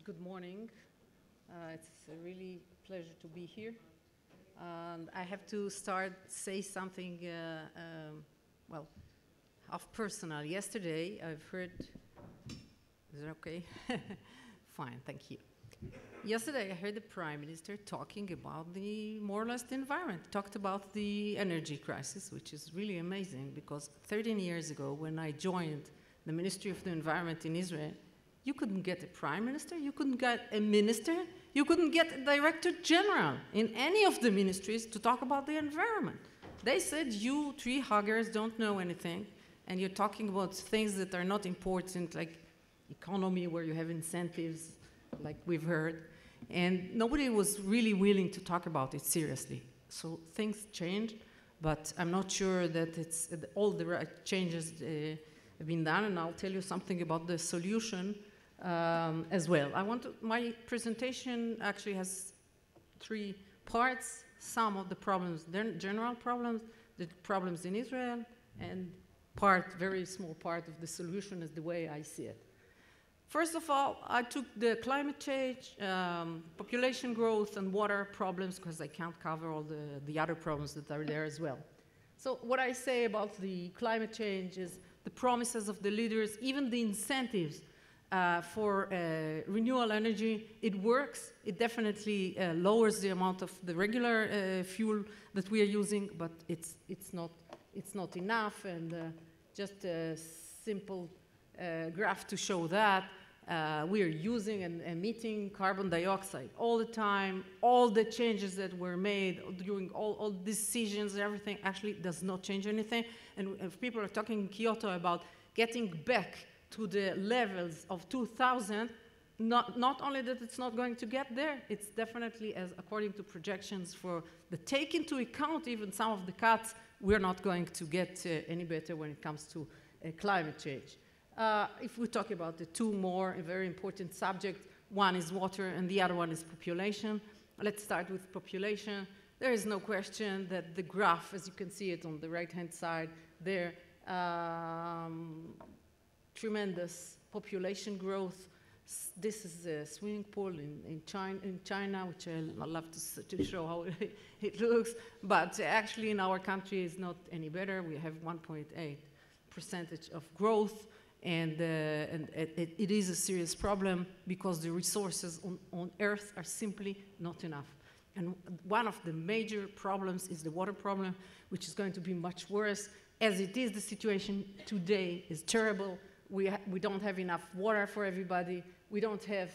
Good morning. It's a really pleasure to be here. And I have to say something, well, of personal. Yesterday, I've heard, is it okay? Fine, thank you. Yesterday, I heard the Prime Minister talking about more or less the environment, talked about the energy crisis, which is really amazing because 13 years ago, when I joined the Ministry of the Environment in Israel, you couldn't get a Prime Minister, you couldn't get a minister, you couldn't get a Director General in any of the ministries to talk about the environment. They said, you tree huggers don't know anything, and you're talking about things that are not important, like economy, where you have incentives, like we've heard, and nobody was really willing to talk about it seriously. So things changed, but I'm not sure that all the right changes have been done, and I'll tell you something about the solution as well. My presentation actually has 3 parts. Some of the problems, general problems, the problems in Israel, and very small part of the solution is the way I see it. First of all, I took the climate change, population growth, and water problems because I can't cover all the other problems that are there as well. So what I say about the climate change is the promises of the leaders, even the incentives for renewable energy, it works. It definitely lowers the amount of the regular fuel that we are using, but it's not enough. And just a simple graph to show that. We are using and emitting carbon dioxide all the time. All the changes that were made during all decisions, everything actually does not change anything. And if people are talking in Kyoto about getting back to the levels of 2000, not only that it's not going to get there, it's definitely, as according to projections for the take into account even some of the cuts, we're not going to get any better when it comes to climate change. If we talk about the 2 more very important subjects, one is water and the other one is population. Let's start with population. There is no question that the graph, as you can see it on the right-hand side there, tremendous population growth. This is a swimming pool in China, which I love to show how it looks. But actually in our country it's not any better. We have 1.8% of growth. And it is a serious problem because the resources on Earth are simply not enough. And one of the major problems is the water problem, which is going to be much worse. As it is, the situation today is terrible. We don't have enough water for everybody. We don't have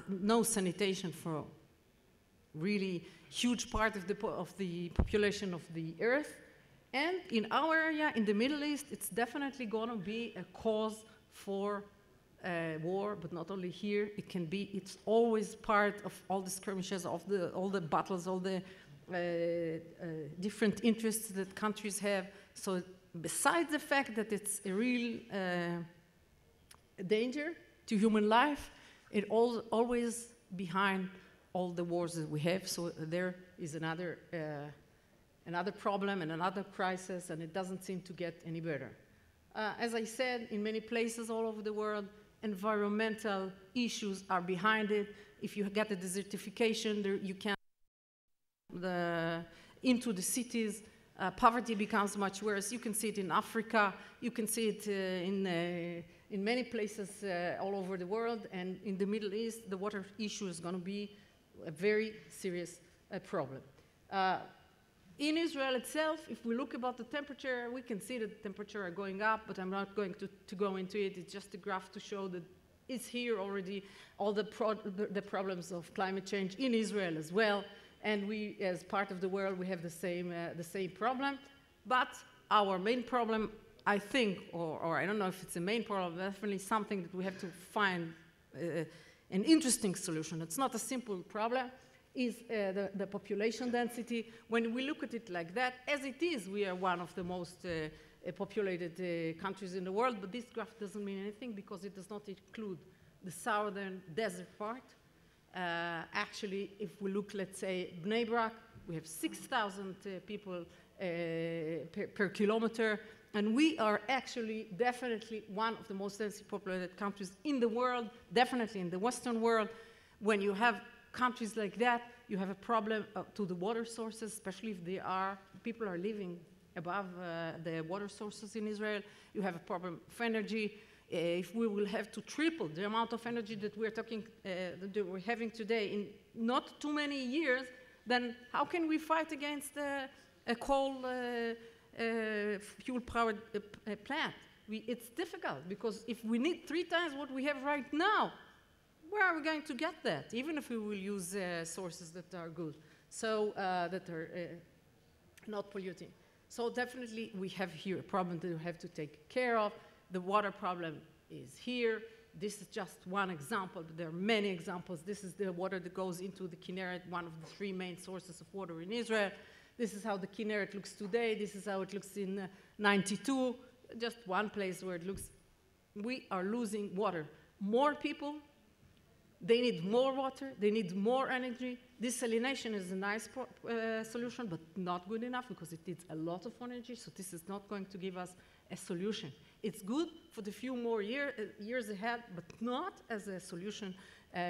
no sanitation for really huge part of the population of the Earth. And in our area, in the Middle East, it's definitely going to be a cause for war, but not only here. It's always part of all the skirmishes, of all the battles, all the different interests that countries have. So besides the fact that it's a real danger to human life, it always behind all the wars that we have. So there is another problem and another crisis, and it doesn't seem to get any better. As I said, in many places all over the world, environmental issues are behind it. If you get a desertification, you can't into the cities. Poverty becomes much worse. You can see it in Africa. You can see it in many places all over the world. And in the Middle East, the water issue is going to be a very serious problem. In Israel itself, if we look about the temperature, we can see that the temperature are going up, but I'm not going to go into it. It's just a graph to show that it's here already, all the problems of climate change in Israel as well. And we, as part of the world, we have the same problem. But our main problem, I think, or I don't know if it's a main problem, definitely something that we have to find an interesting solution. It's not a simple problem. Is the population density. When we look at it like that, as it is, we are one of the most populated countries in the world, but this graph doesn't mean anything because it does not include the southern desert part. Actually, if we look, let's say, Bnei Brak, we have 6,000 people per kilometer, And we are actually definitely one of the most densely populated countries in the world, definitely in the Western world. When you have countries like that, you have a problem to the water sources, especially if people are living above the water sources in Israel. You have a problem of energy. If we will have to triple the amount of energy that we're having today in not too many years, then how can we fight against a coal fuel-powered plant? It's difficult, because if we need 3 times what we have right now, where are we going to get that, even if we will use sources that are good, so that are not polluting? So definitely we have here a problem that we have to take care of. The water problem is here. This is just one example, but there are many examples. This is the water that goes into the Kinneret, one of the 3 main sources of water in Israel. This is how the Kinneret looks today. This is how it looks in '92. Just one place where it looks. We are losing water. More people, they need more water, they need more energy. Desalination is a nice solution, but not good enough, because it needs a lot of energy, so this is not going to give us a solution. It's good for the few more years ahead, but not as a solution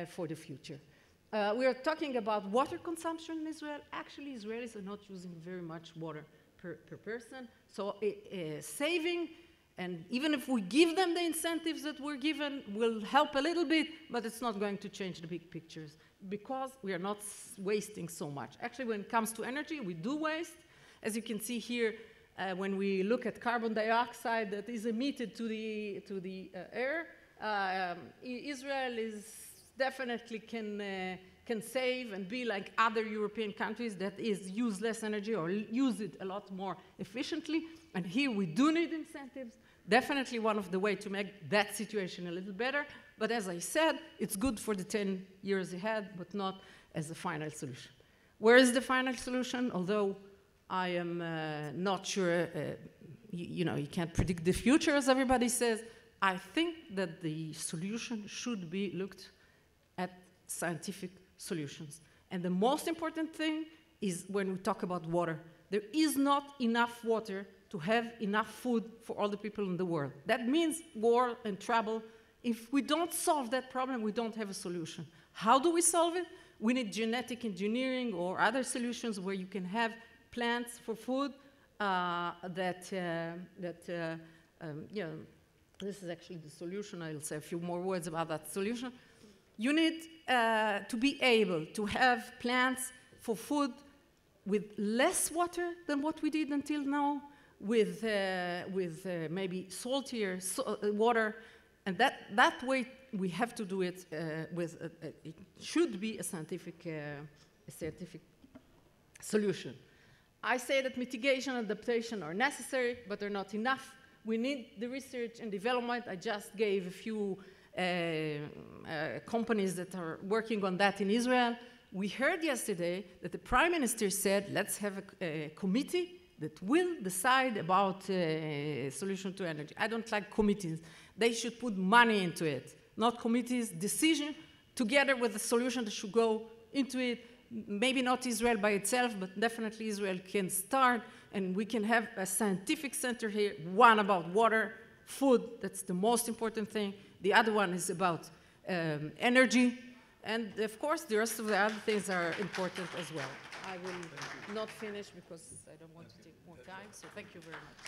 for the future. We are talking about water consumption in Israel. Actually, Israelis are not using very much water per person, so saving, and even if we give them the incentives that we're given, will help a little bit, but it's not going to change the big pictures, because we are not wasting so much. Actually, when it comes to energy, we do waste. As you can see here, when we look at carbon dioxide that is emitted to the air, Israel is definitely can save and be like other European countries that use less energy or use it a lot more efficiently. And here we do need incentives. Definitely one of the ways to make that situation a little better. But as I said, it's good for the 10 years ahead, but not as a final solution. Where is the final solution? Although I am not sure, you can't predict the future, as everybody says. I think that the solution should be looked at scientific solutions. And the most important thing is when we talk about water. There is not enough water to have enough food for all the people in the world. That means war and trouble. If we don't solve that problem, we don't have a solution. How do we solve it? We need genetic engineering or other solutions where you can have plants for food this is actually the solution. I'll say a few more words about that solution. You need to be able to have plants for food with less water than what we did until now, with maybe saltier water, and that way we have to do it it should be a scientific solution. I say that mitigation and adaptation are necessary, but they're not enough. We need the research and development. I just gave a few companies that are working on that in Israel. We heard yesterday that the Prime Minister said, let's have a committee that will decide about a solution to energy. I don't like committees. They should put money into it, not committees. Decision together with the solution that should go into it. Maybe not Israel by itself, but definitely Israel can start, and we can have a scientific center here, one about water, food, that's the most important thing. The other one is about energy, and of course the rest of the other things are important as well. I will not finish because I don't want to take more time, so thank you very much.